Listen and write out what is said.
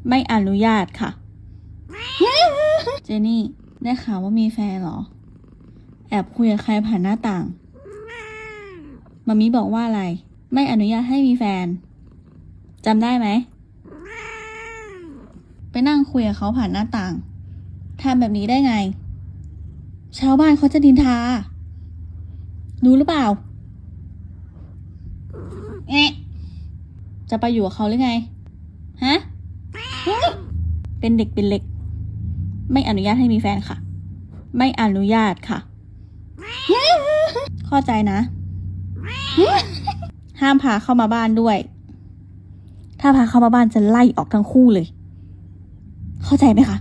ไม่อนุญาตค่ะ เจนี่ได้ข่าวว่ามีแฟนเหรอ แอบคุยกับใครผ่านหน้าต่างมามิบอกว่าอะไร ไม่อนุญาตให้มีแฟนจำได้ไหมไปนั่งคุยกับเขาผ่านหน้าต่างทำแบบนี้ได้ไง ชาวบ้านเขาจะดินทารู้หรือเปล่าจะไปอยู่กับเขาหรือไงฮะเป็นเด็กเป็นเล็กไม่อนุญาตให้มีแฟนค่ะไม่อนุญาตค่ะเข้าใจนะห้ามพาเข้ามาบ้านด้วยถ้าพาเข้ามาบ้านจะไล่ออกทั้งคู่เลยเข้าใจไหมคะ